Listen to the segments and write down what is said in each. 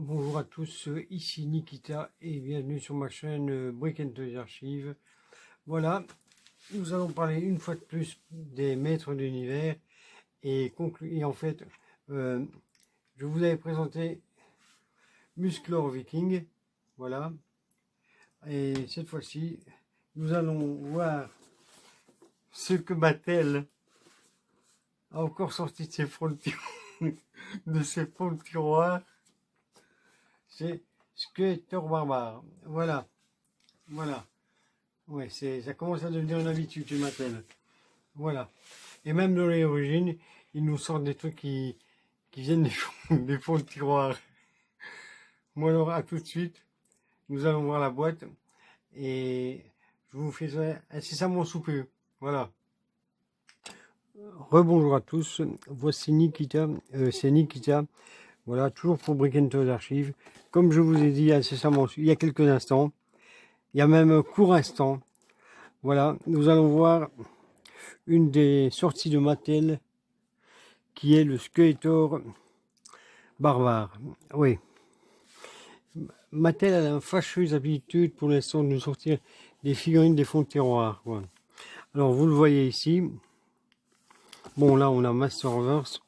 Bonjour à tous, ici Nikita et bienvenue sur ma chaîne Brick and Toys Archives. Voilà, nous allons parler une fois de plus des maîtres d'univers et en fait, je vous avais présenté Musclor Viking, voilà, et cette fois-ci, nous allons voir ce que Mattel a encore sorti de ses fonds de tiroirs. C'est Skeletor Barbare. Voilà. Ouais, ça commence à devenir une habitude, tu m'appelles. Voilà. Et même dans les origines, ils nous sortent des trucs qui viennent des fonds de tiroir. Moi alors, à tout de suite. Nous allons voir la boîte. Et je vous fais ça incessamment sous peu. Voilà. Rebonjour à tous. Voici Nikita. C'est Nikita. Voilà, toujours pour Brick and Toys Archives. Comme je vous ai dit incessamment, il y a quelques instants, il y a même court instant, voilà, nous allons voir une des sorties de Mattel qui est le Skeletor Barbare. Oui, Mattel a la fâcheuse habitude pour l'instant de nous sortir des figurines des fonds de tiroir. Quoi. Alors vous le voyez ici. Bon, là on a Masterverse.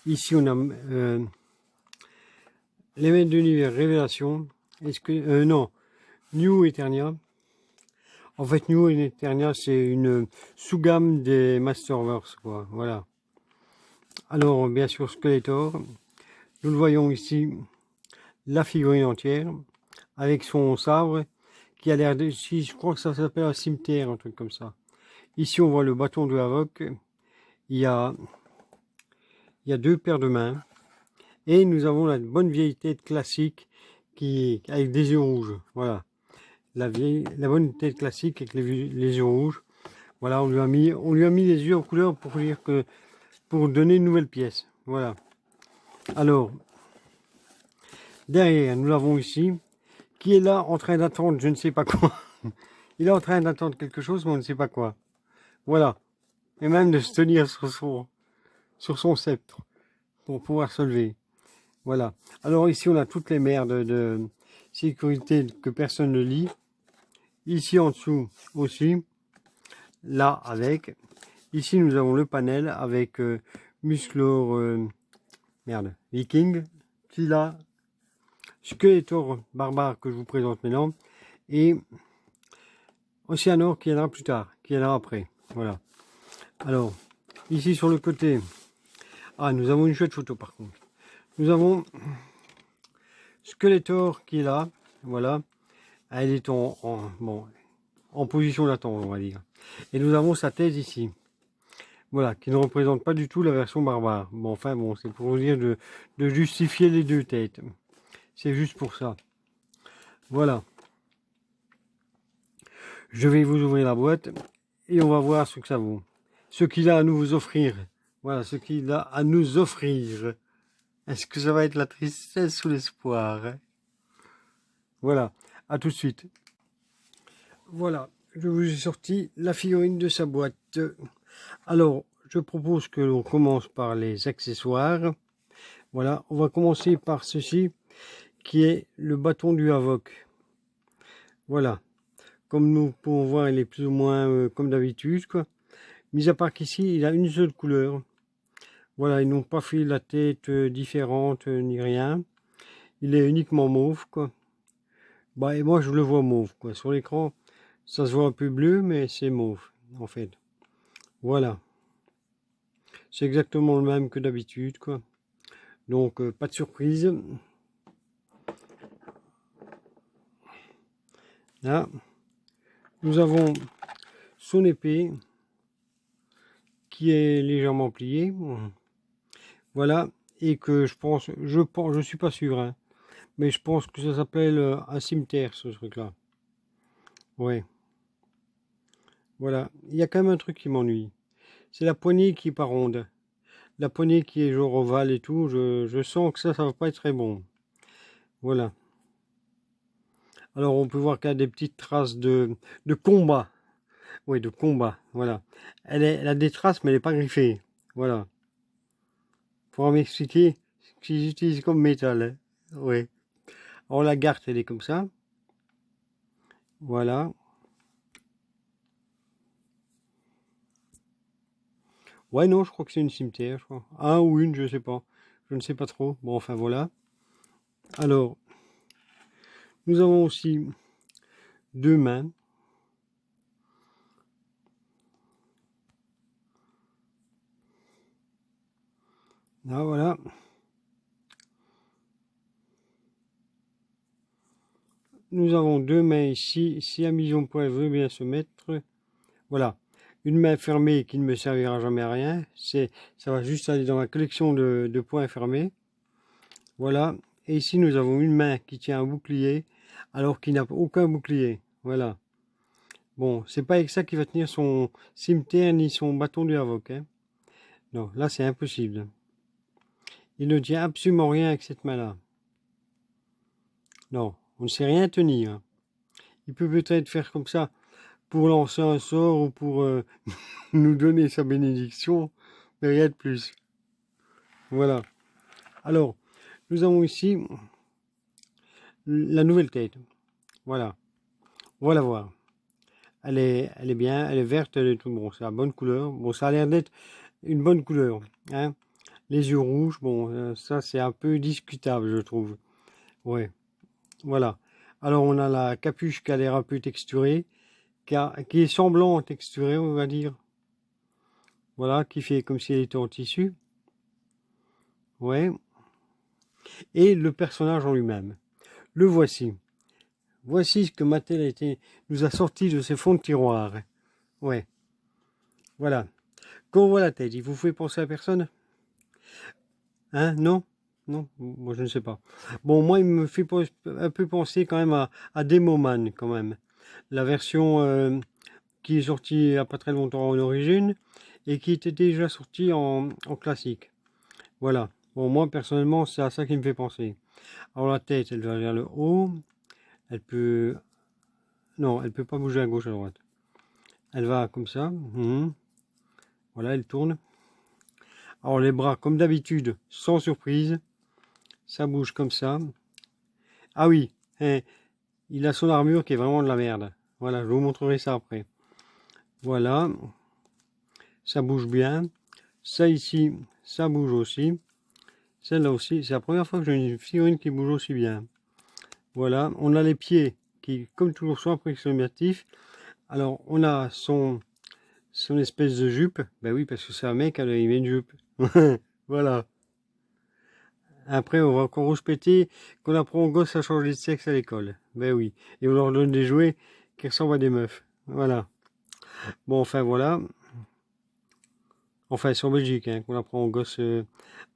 Ici on a les maîtres d'univers Révélation. Est-ce que non, New Eternia. En fait, New Eternia, c'est une sous-gamme des Masterverse, quoi. Voilà. Alors, bien sûr, Skeletor. Nous le voyons ici, la figurine entière, avec son sabre, qui a l'air de... Si, je crois que ça s'appelle un cimetière, un truc comme ça. Ici, on voit le bâton de Havok. Il y a deux paires de mains. Et nous avons la bonne vieille tête classique, avec des yeux rouges. Voilà. La bonne tête classique avec les yeux rouges. Voilà, on lui a mis les yeux en couleur pour donner une nouvelle pièce. Voilà. Alors, derrière, nous l'avons ici, qui est là en train d'attendre je ne sais pas quoi. Il est en train d'attendre quelque chose, mais on ne sait pas quoi. Voilà. Et même de se tenir sur son sceptre pour pouvoir se lever. Voilà. Alors ici, on a toutes les merdes de sécurité que personne ne lit. Ici en dessous aussi. Là avec. Ici, nous avons le panel avec Musclor Viking. Puis là, Skeletor Barbare que je vous présente maintenant. Et Oceanor qui viendra plus tard, qui viendra après. Voilà. Alors, ici sur le côté, nous avons une chouette photo par contre. Nous avons Skeletor qui est là. Voilà. Elle est en position d'attente, on va dire. Et nous avons sa thèse ici. Voilà, qui ne représente pas du tout la version barbare. Bon, enfin bon, c'est pour vous dire de justifier les deux têtes. C'est juste pour ça. Voilà. Je vais vous ouvrir la boîte et on va voir ce que ça vaut. Ce qu'il a à nous offrir. Voilà, ce qu'il a à nous offrir. Est-ce que ça va être la tristesse ou l'espoir, hein? Voilà, à tout de suite. Voilà, je vous ai sorti la figurine de sa boîte. Alors, je propose que l'on commence par les accessoires. Voilà, on va commencer par ceci, qui est le bâton du Havok. Voilà, comme nous pouvons voir, il est plus ou moins comme d'habitude, quoi. Mis à part qu'ici, il a une seule couleur. Voilà, ils n'ont pas fait la tête différente ni rien. Il est uniquement mauve, quoi. Bah, et moi, je le vois mauve, quoi. Sur l'écran, ça se voit un peu bleu, mais c'est mauve, en fait. Voilà. C'est exactement le même que d'habitude, quoi. Donc, pas de surprise. Là, nous avons son épée qui est légèrement pliée. Voilà. Et que je suis pas sûr, hein, mais je pense que ça s'appelle un cimetière, ce truc-là. Ouais. Voilà. Il y a quand même un truc qui m'ennuie. C'est la poignée qui est pas ronde. La poignée qui est genre ovale et tout, je sens que ça va pas être très bon. Voilà. Alors on peut voir qu'il y a des petites traces de combat. Oui, de combat. Voilà. Elle a des traces, mais elle n'est pas griffée. Voilà. Pour m'expliquer ce qu'ils utilisent comme métal. Hein. Oui. Alors la garde, elle est comme ça. Voilà. Ouais, non, je crois que c'est une cimetière, je crois. Un ou une, je sais pas. Je ne sais pas trop. Bon, enfin, voilà. Alors, nous avons aussi 2 mains. Là, voilà. Nous avons 2 mains ici. Si Amazon Point veut bien se mettre, voilà. Une main fermée qui ne me servira jamais à rien. Ça va juste aller dans ma collection de points fermés. Voilà. Et ici, nous avons une main qui tient un bouclier, alors qu'il n'a aucun bouclier. Voilà. Bon, c'est pas avec ça qu'il va tenir son cimetière ni son bâton du Havok, hein. Non, là, c'est impossible. Il ne tient absolument rien avec cette main-là. Non, on ne sait rien tenir. Il peut peut-être faire comme ça pour lancer un sort ou pour nous donner sa bénédiction, mais rien de plus. Voilà. Alors, nous avons ici la nouvelle tête. Voilà. On va la voir. Elle est bien, elle est verte, elle est tout bon. C'est la bonne couleur. Bon, ça a l'air d'être une bonne couleur, hein. Les yeux rouges, bon, ça c'est un peu discutable, je trouve. Ouais. Voilà. Alors on a la capuche qui a l'air un peu texturée, qui est semblant texturée, on va dire. Voilà, qui fait comme si elle était en tissu. Ouais. Et le personnage en lui-même. Le voici. Voici ce que Mattel nous a sorti de ses fonds de tiroir. Ouais. Voilà. Quand on voit la tête, il vous fait penser à personne? Hein? Non? Non? Moi je ne sais pas. Bon, moi il me fait un peu penser quand même à Demoman quand même. La version qui est sortie il n'y a pas très longtemps en origine et qui était déjà sortie en classique. Voilà. Bon, moi personnellement, c'est à ça qui me fait penser. Alors la tête, elle va vers le haut. Elle peut... Non, elle peut pas bouger à gauche, à droite. Elle va comme ça. Voilà, elle tourne. Alors les bras, comme d'habitude, sans surprise. Ça bouge comme ça. Ah oui, il a son armure qui est vraiment de la merde. Voilà, je vous montrerai ça après. Voilà. Ça bouge bien. Ça ici, ça bouge aussi. Celle-là aussi, c'est la première fois que j'ai une figurine qui bouge aussi bien. Voilà, on a les pieds qui, comme toujours, sont approximatifs. Alors, on a son espèce de jupe. Ben oui, parce que c'est un mec, il met une jupe. Voilà. Après, on va encore rouspéter qu'on apprend aux gosses à changer de sexe à l'école. Ben oui. Et on leur donne des jouets qui ressemblent à des meufs. Voilà. Bon, enfin, voilà. Enfin, c'est en Belgique hein, qu'on apprend aux gosses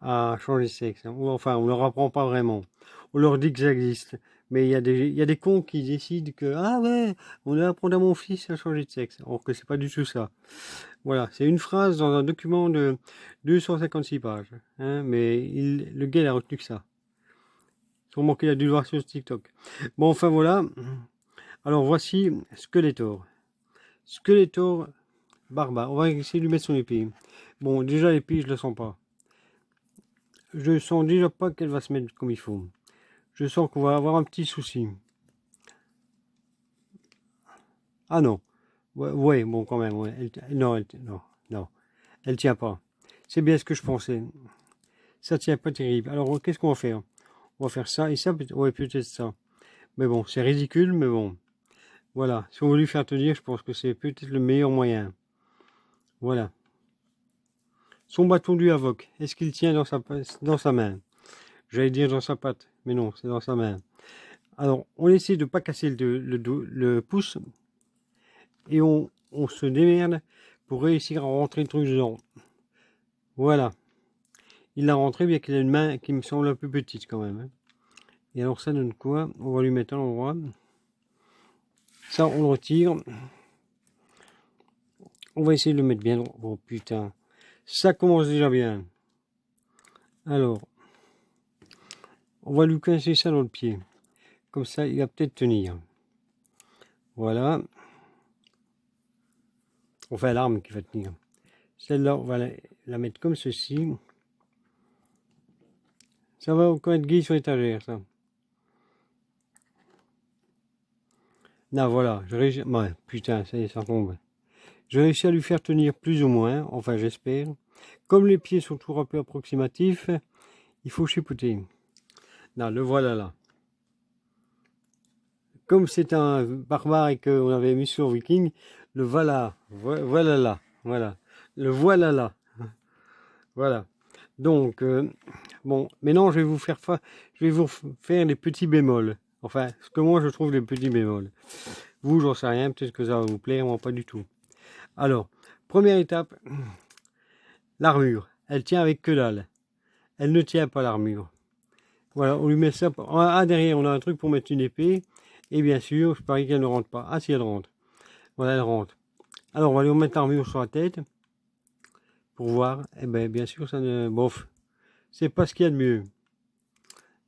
à changer de sexe. Hein. Ou, enfin, on leur apprend pas vraiment. On leur dit que ça existe. Mais il y a des cons qui décident que, ah ouais, on va apprendre à mon fils à changer de sexe. Alors que c'est pas du tout ça. Voilà, c'est une phrase dans un document de 256 pages. Hein, mais le gars, il a retenu que ça. Sûrement qu'il a dû le voir sur TikTok. Bon, enfin voilà. Alors voici Skeletor. Skeletor barbare. On va essayer de lui mettre son épée. Bon, déjà l'épée, je la sens pas. Je sens déjà pas qu'elle va se mettre comme il faut. Je sens qu'on va avoir un petit souci. Ah non. Ouais, bon quand même. Ouais. Non, non. Elle tient pas. C'est bien ce que je pensais. Ça tient pas terrible. Alors qu'est-ce qu'on va faire? On va faire ça et ça. Ouais, peut-être ça. Mais bon, c'est ridicule, mais bon. Voilà. Si on veut lui faire tenir, je pense que c'est peut-être le meilleur moyen. Voilà. Son bâton du Havok. Est-ce qu'il tient dans sa main? J'allais dire dans sa patte, mais non, c'est dans sa main. Alors, on essaie de ne pas casser le pouce et on se démerde pour réussir à rentrer le truc dedans. Voilà. Il l'a rentré, bien qu'il a une main qui me semble un peu petite quand même. Hein. Et alors, ça donne quoi? On va lui mettre à l'endroit. Ça, on le retire. On va essayer de le mettre bien. Oh putain. Ça commence déjà bien. Alors, on va lui casser ça dans le pied. Comme ça, il va peut-être tenir. Voilà. Enfin, l'arme qui va tenir. Celle-là, on va la mettre comme ceci. Ça va encore être gay sur l'étagère, ça. Là, voilà, j'ai réussi... Ouais, putain, ça y est, ça tombe. J'ai réussi à lui faire tenir plus ou moins, enfin j'espère. Comme les pieds sont toujours un peu approximatifs, il faut chipoter. Là, le voilà là. Comme c'est un barbare et qu'on avait mis sur Viking, le voilà, voilà là, voilà. Le voilà là. Voilà. Donc, bon, maintenant je vais vous faire les petits bémols. Enfin, ce que moi je trouve les petits bémols. Vous, j'en sais rien, peut-être que ça va vous plaire, moi pas du tout. Alors, première étape, l'armure. Elle tient avec que dalle. Elle ne tient pas l'armure. Voilà, on lui met ça. Ah, derrière, on a un truc pour mettre une épée. Et bien sûr, je parie qu'elle ne rentre pas. Ah, si, elle rentre. Voilà, elle rentre. Alors, on va lui remettre l'armure sur la tête. Pour voir. Eh bien, bien sûr, ça ne. Bof. C'est pas ce qu'il y a de mieux.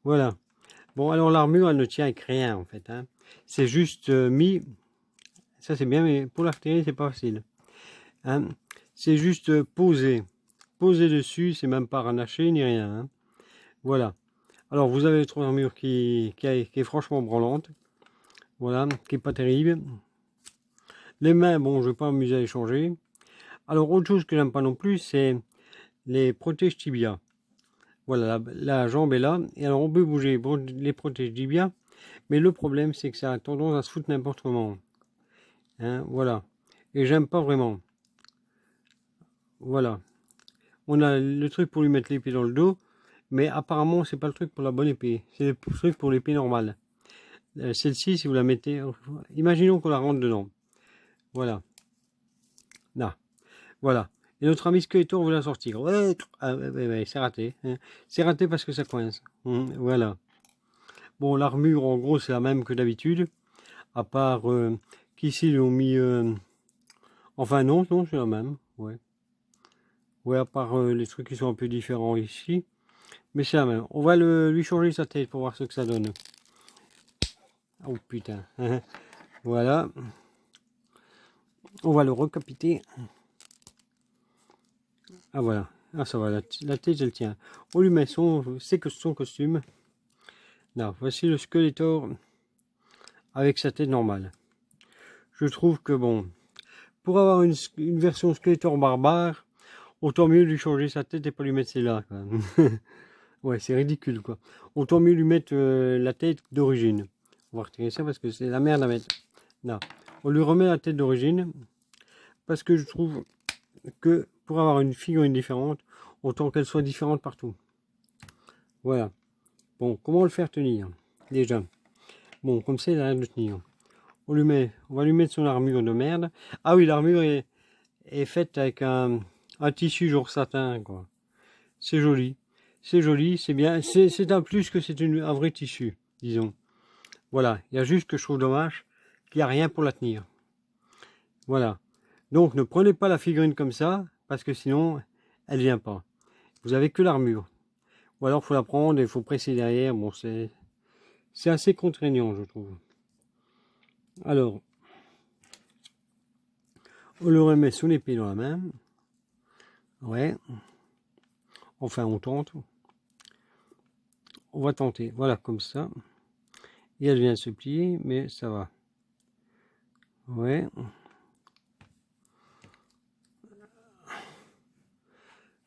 Voilà. Bon, alors l'armure, elle ne tient avec rien, en fait. Hein. C'est juste mis. Ça, c'est bien, mais pour la retirer, c'est pas facile. Hein. C'est juste posé. Posé dessus, c'est même pas ranaché ni rien. Hein. Voilà. Alors, vous avez votre armure qui est franchement branlante. Voilà, qui est pas terrible. Les mains, bon, je vais pas m'amuser à les changer. Alors, autre chose que j'aime pas non plus, c'est les protèges tibia. Voilà, la jambe est là. Et alors, on peut bouger les protèges tibia. Mais le problème, c'est que ça a tendance à se foutre n'importe comment. Hein, voilà. Et j'aime pas vraiment. Voilà. On a le truc pour lui mettre l'épée dans le dos. Mais apparemment, c'est pas le truc pour la bonne épée. C'est le truc pour l'épée normale. Celle-ci, si vous la mettez... Imaginons qu'on la rentre dedans. Voilà. Là. Voilà. Et notre ami Skeletor veut la sortir. Ouais, c'est raté. Hein. C'est raté parce que ça coince. Voilà. Bon, l'armure, en gros, c'est la même que d'habitude. À part qu'ici, ils ont mis... Enfin, non, c'est la même. Ouais. Ouais, à part les trucs qui sont un peu différents ici. Mais c'est la même. On va lui changer sa tête pour voir ce que ça donne. Oh putain. Voilà. On va le recapiter. Ah voilà. Ah ça va, la tête elle tient. On lui met son costume. Là, voici le Skeletor avec sa tête normale. Je trouve que bon, pour avoir une version Skeletor barbare, autant mieux lui changer sa tête et pas lui mettre celle-là. Ouais, c'est ridicule quoi. Autant mieux lui mettre la tête d'origine. On va retirer ça parce que c'est la merde à mettre. Là, on lui remet la tête d'origine parce que je trouve que pour avoir une figurine différente, autant qu'elle soit différente partout. Voilà. Bon, comment le faire tenir déjà? Bon, comme ça, il a rien de tenir. On va lui mettre son armure de merde. Ah oui, l'armure est faite avec un tissu genre satin, quoi. C'est joli. C'est joli, c'est bien. C'est un plus que c'est un vrai tissu, disons. Voilà. Il y a juste que je trouve dommage qu'il n'y a rien pour la tenir. Voilà. Donc, ne prenez pas la figurine comme ça, parce que sinon, elle vient pas. Vous avez que l'armure. Ou alors, il faut la prendre et il faut presser derrière. Bon, c'est assez contraignant, je trouve. Alors, on le remet sous l'épée dans la main. Ouais. Enfin, on tente. On va tenter. Voilà, comme ça. Et elle vient se plier, mais ça va. Ouais.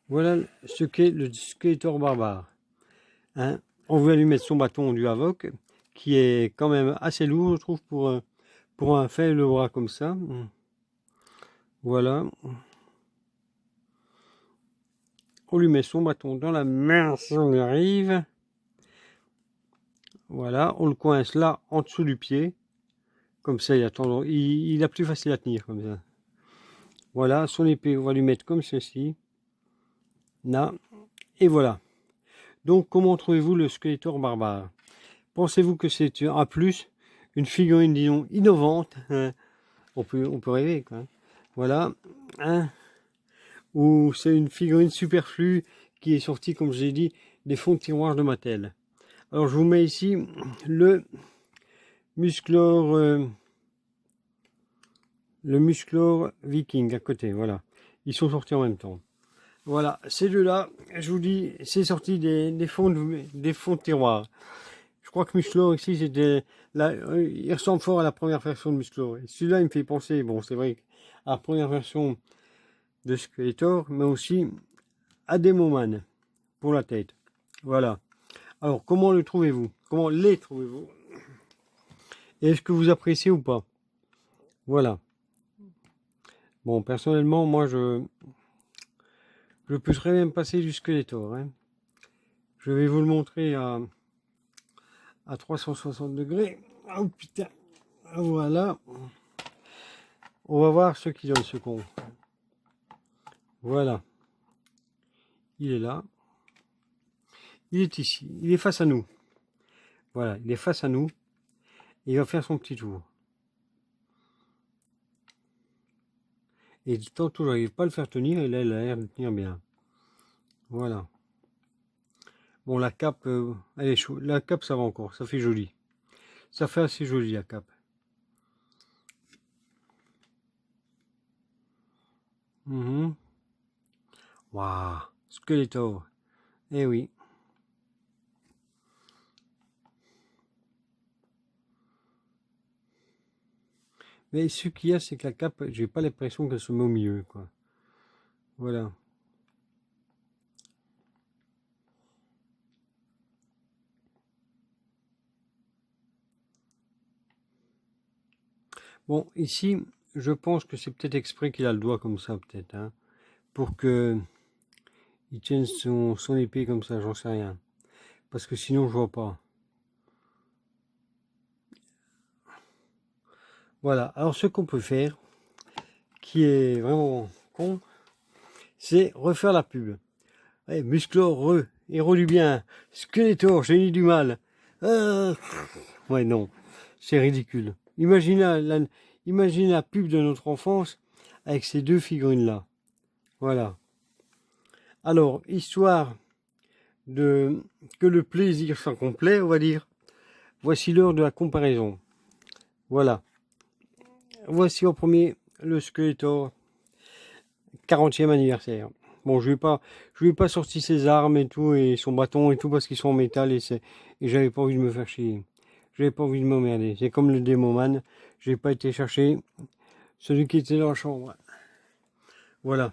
Voilà ce qu'est le Skeletor barbare. Hein, on veut lui mettre son bâton du Havok, qui est quand même assez lourd, je trouve, pour un faible bras comme ça. Voilà. On lui met son bâton dans la main si on y arrive. Voilà, on le coince là, en dessous du pied. Comme ça, il a plus facile à tenir, comme ça. Voilà, son épée, on va lui mettre comme ceci. Là, et voilà. Donc, comment trouvez-vous le Skeletor barbare? Pensez-vous que c'est un plus, une figurine, disons, innovante? On peut rêver, quoi. Voilà. Hein, ou c'est une figurine superflue qui est sortie, comme je l'ai dit, des fonds de tiroir de Mattel. Alors, je vous mets ici le Musclor Viking à côté. Voilà. Ils sont sortis en même temps. Voilà, ces deux-là, je vous dis, c'est sorti des fonds de tiroir. crois que Musclor ici, c'était il ressemble fort à la première version de Musclor. Et celui-là, il me fait penser, bon, c'est vrai, à la première version de Skeletor, mais aussi à Demoman pour la tête. Voilà. Alors, comment le trouvez-vous? Comment les trouvez-vous? Et est-ce que vous appréciez ou pas? Voilà. Bon, personnellement, moi, je peux très bien me passer du Skeletor. Hein. Je vais vous le montrer à 360 degrés. Oh putain. Voilà. On va voir ce qu'il donne, ce con. Voilà. Il est là. Il est ici. Il est face à nous. Voilà. Il est face à nous. Il va faire son petit tour. Et tantôt, j'arrive pas à le faire tenir. Et là, il a l'air de tenir bien. Voilà. Bon, la cape, elle est chaude. La cape, ça va encore. Ça fait joli. Ça fait assez joli, la cape. Waouh. Skeletor. Eh oui. Mais ce qu'il y a, c'est que la cape, j'ai pas l'impression qu'elle se met au milieu, quoi. Voilà. Bon, ici, je pense que c'est peut-être exprès qu'il a le doigt comme ça, peut-être, hein, pour que il tienne son épée comme ça, j'en sais rien. Parce que sinon, je vois pas. Voilà. Alors, ce qu'on peut faire, qui est vraiment con, c'est refaire la pub. Ouais, Musclor, héros du bien, Skeletor, génie du mal. Ouais, non, c'est ridicule. Imaginez la pub de notre enfance avec ces deux figurines-là. Voilà. Alors, histoire de que le plaisir soit complet, on va dire, voici l'heure de la comparaison. Voilà. Voici en premier le Skeletor 40e anniversaire. Bon, je lui ai pas sorti ses armes et tout, et son bâton et tout, parce qu'ils sont en métal, et j'avais pas envie de me faire chier. J'avais pas envie de m'emmerder. C'est comme le Demoman. J'ai pas été chercher celui qui était dans la chambre. Voilà.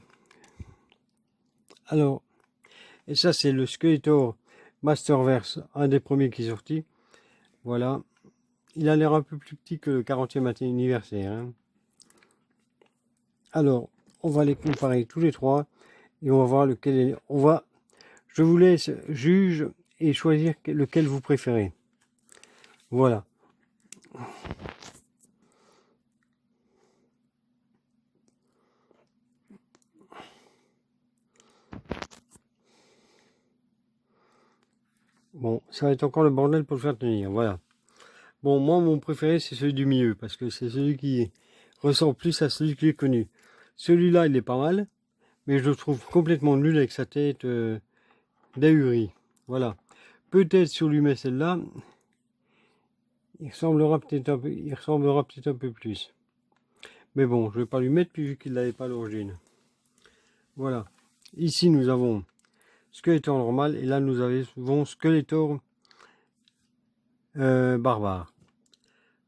Alors, et ça, c'est le Skeletor Masterverse, un des premiers qui est sorti. Voilà. Il a l'air un peu plus petit que le 40e anniversaire. Hein. Alors, on va les comparer tous les trois et on va voir lequel est. Je vous laisse juge et choisir lequel vous préférez. Voilà. Bon, ça va être encore le bordel pour le faire tenir. Voilà. Bon, moi, mon préféré, c'est celui du milieu, parce que c'est celui qui ressemble plus à celui qui est connu. Celui-là, il est pas mal, mais je le trouve complètement nul avec sa tête d'ahuri. Voilà. Peut-être si on lui met celle-là, il ressemblera peut-être un peu plus. Mais bon, je vais pas lui mettre vu qu'il l'avait pas à l'origine. Voilà. Ici, nous avons Skeletor normal, et là, nous avons Skeletor barbare.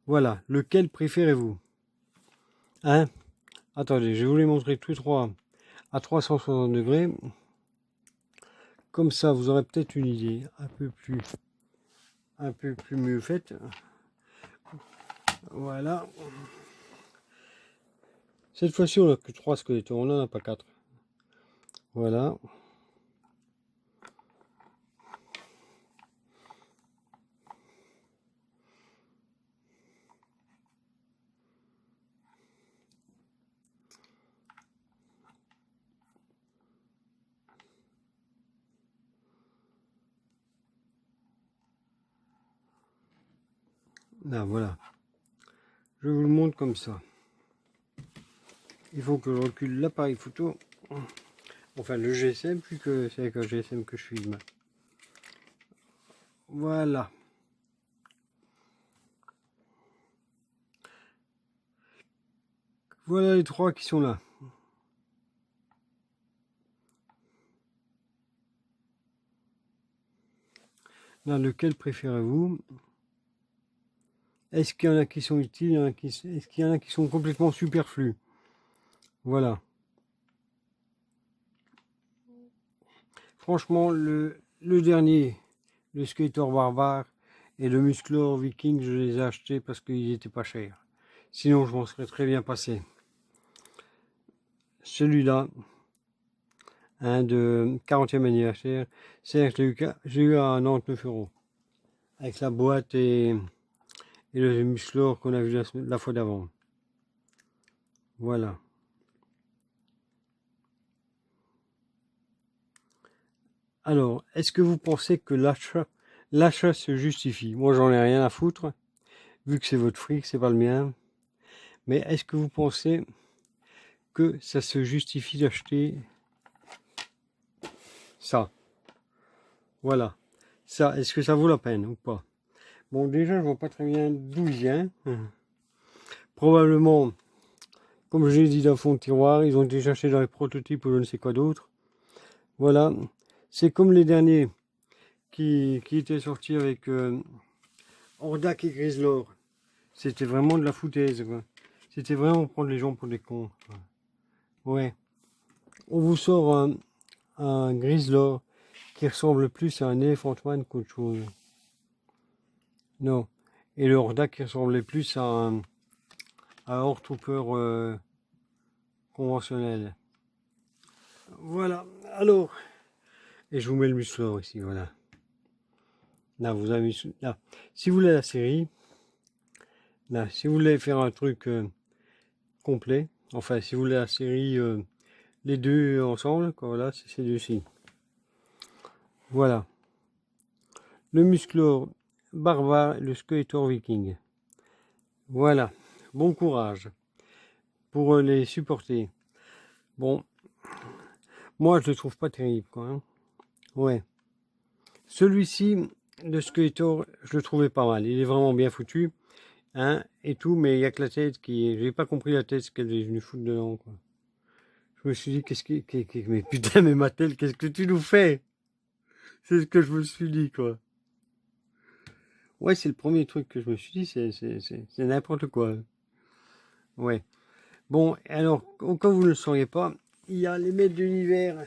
Voilà. Lequel préférez-vous? Hein? Attendez, je vais vous les montrer tous trois à 360 degrés. Comme ça, vous aurez peut-être une idée un peu plus mieux faite. Voilà. Cette fois-ci, on n'a que 3 squelettes, on n'en a pas 4. Voilà. Là, voilà. Je vous le montre comme ça. Il faut que je recule l'appareil photo. Enfin, le GSM, plus que c'est avec un GSM que je filme. Voilà. Voilà les trois qui sont là. Là, lequel préférez-vous? Est-ce qu'il y en a qui sont utiles? Est-ce qu'il y en a qui sont complètement superflus? Voilà. Franchement, le dernier, le Skater Barbare et le Musclor Viking, je les ai achetés parce qu'ils n'étaient pas chers. Sinon, je m'en serais très bien passé. Celui-là, de 40e anniversaire, c'est que j'ai eu à 99 €. Avec la boîte et le Musclor qu'on a vu la fois d'avant. Voilà. Alors, est-ce que vous pensez que l'achat se justifie? Moi, j'en ai rien à foutre, vu que c'est votre fric, c'est pas le mien. Mais est-ce que vous pensez que ça se justifie d'acheter ça? Voilà. Ça, est-ce que ça vaut la peine ou pas? Bon, déjà, je vois pas très bien d'où il vient. Probablement, comme je l'ai dit, dans le fond de tiroir, ils ont été cherchés dans les prototypes ou je ne sais quoi d'autre. Voilà. C'est comme les derniers qui étaient sortis avec Hordak et Grislor. C'était vraiment de la foutaise, quoi. C'était vraiment prendre les gens pour des cons. Ouais. On vous sort un Grislor qui ressemble plus à un Elephant Man qu'autre chose. Non. Et le Hordak qui ressemblait plus à un Hortrooper conventionnel. Voilà. Alors. Et je vous mets le Musclor ici, voilà. Là, vous avez là. Si vous voulez la série, là, si vous voulez faire un truc complet, enfin, si vous voulez la série, les deux ensemble, quoi, voilà, c'est ces deux-ci. Voilà. Le Musclor Barbare, le Skater Viking. Voilà. Bon courage pour les supporter. Bon, moi, je le trouve pas terrible, quoi. Hein. Ouais. Celui-ci, de Skater, je le trouvais pas mal. Il est vraiment bien foutu. Hein, et tout, mais il n'y a que la tête qui. J'ai pas compris la tête, ce qu'elle est venue foutre dedans, quoi. Je me suis dit, mais putain, mais Mattel, qu'est-ce que tu nous fais? C'est ce que je me suis dit, quoi. Ouais, c'est le premier truc que je me suis dit, c'est n'importe quoi. Ouais. Bon, alors, au cas où vous ne le sauriez pas, il y a les maîtres d'univers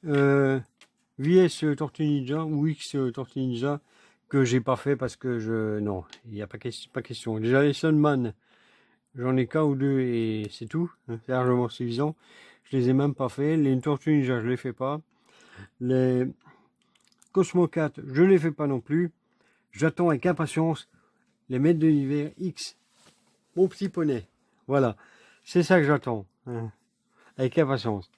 VS Tortue Ninja ou X Tortue Ninja que j'ai pas fait parce que je. Non, il n'y a pas question. Déjà, les Sunman. J'en ai qu'un ou deux et c'est tout. C'est largement suffisant. Je les ai même pas fait. Les Tortues Ninja, je les fais pas. Les Cosmo 4, je les fais pas non plus. J'attends avec impatience les maîtres de l'univers X. Mon petit poney. Voilà. C'est ça que j'attends. Hein. Avec impatience.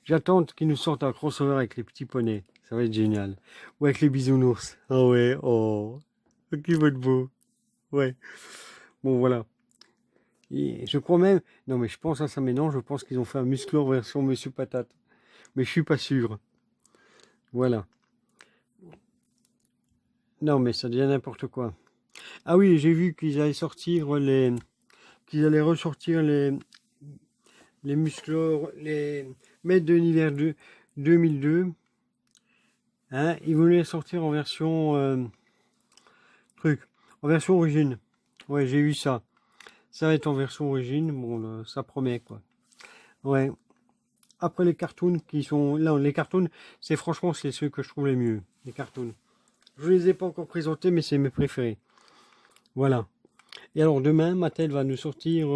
J'attends qu'ils nous sortent un crossover avec les petits poneys. Ça va être génial. Ou avec les bisounours. Ah ouais, oh. Qui va être beau. Ouais. Bon, voilà. Et je crois même, non mais je pense à ça maintenant, je pense qu'ils ont fait un Musclor version Monsieur Patate. Mais je suis pas sûr. Voilà. Non mais ça devient n'importe quoi. Ah oui, j'ai vu qu'ils allaient ressortir les Musclor, les maîtres de l'univers 2002. Hein, ils voulaient sortir en version en version origine. Ouais, j'ai vu ça. Ça va être en version origine, bon, ça promet quoi. Ouais. Après les cartoons qui sont là, les cartoons, c'est franchement c'est ceux que je trouve les mieux, les cartoons. Je les ai pas encore présentés, mais c'est mes préférés. Voilà. Et alors demain, Mattel va nous sortir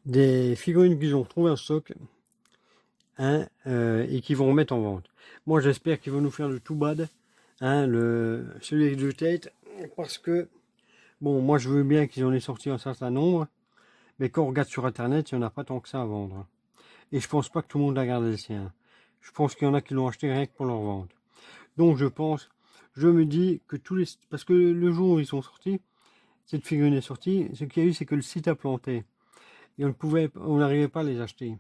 des figurines qu'ils ont trouvées en stock, hein, et qu'ils vont remettre en vente. Moi, j'espère qu'ils vont nous faire le Too Bad, hein, celui avec deux têtes, parce que bon, moi je veux bien qu'ils en aient sorti un certain nombre, mais quand on regarde sur Internet, il n'y en a pas tant que ça à vendre. Et je pense pas que tout le monde a gardé le sien. Je pense qu'il y en a qui l'ont acheté rien que pour leur vente. Donc je me dis que parce que le jour où ils sont sortis, cette figurine est sortie, ce qu'il y a eu, c'est que le site a planté. Et on n'arrivait pas à les acheter.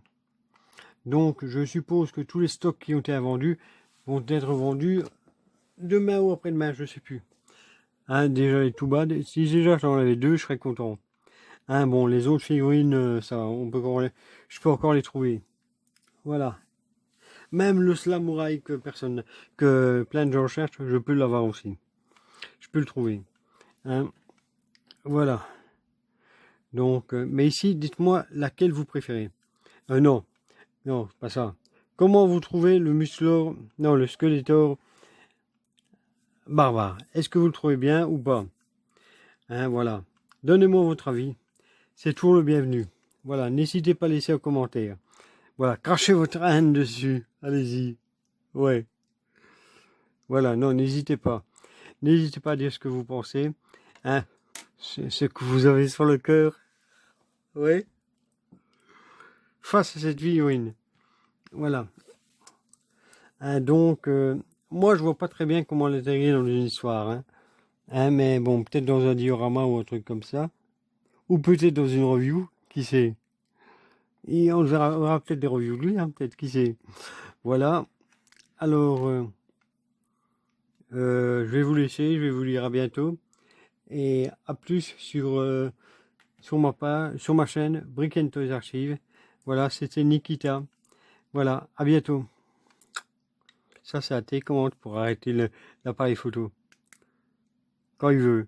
Donc je suppose que tous les stocks qui ont été vendus vont être vendus demain ou après-demain, je ne sais plus. Hein, déjà les Too Bad, si déjà j'en avais deux, je serais content. Hein, bon, les autres figurines, ça, je peux encore les trouver. Voilà. Même le samouraï que plein de gens cherchent, je peux l'avoir aussi. Je peux le trouver. Hein. Voilà. Donc, mais ici, dites-moi laquelle vous préférez. Non, non, pas ça. Comment vous trouvez le musclor, non, le Skeletor barbare? Est-ce que vous le trouvez bien ou pas? Hein, voilà. Donnez-moi votre avis. C'est toujours le bienvenu. Voilà, n'hésitez pas à laisser un commentaire. Voilà, crachez votre haine dessus. Allez-y. Ouais. Voilà, non, n'hésitez pas. N'hésitez pas à dire ce que vous pensez. Hein, ce que vous avez sur le cœur. Ouais. Face à cette figurine. Voilà. Hein, donc, moi, je vois pas très bien comment l'intégrer dans une histoire. Hein, mais bon, peut-être dans un diorama ou un truc comme ça. Ou peut-être dans une review. Qui sait? Et on verra peut-être des reviews de lui. Hein, peut-être, qui sait? Voilà. Alors, je vais vous laisser. Je vais vous dire à bientôt. Et à plus sur ma chaîne Brick and Toys Archive. Voilà, c'était Nikita. Voilà, à bientôt. Ça, c'est la télécommande pour arrêter l'appareil photo. Quand il veut.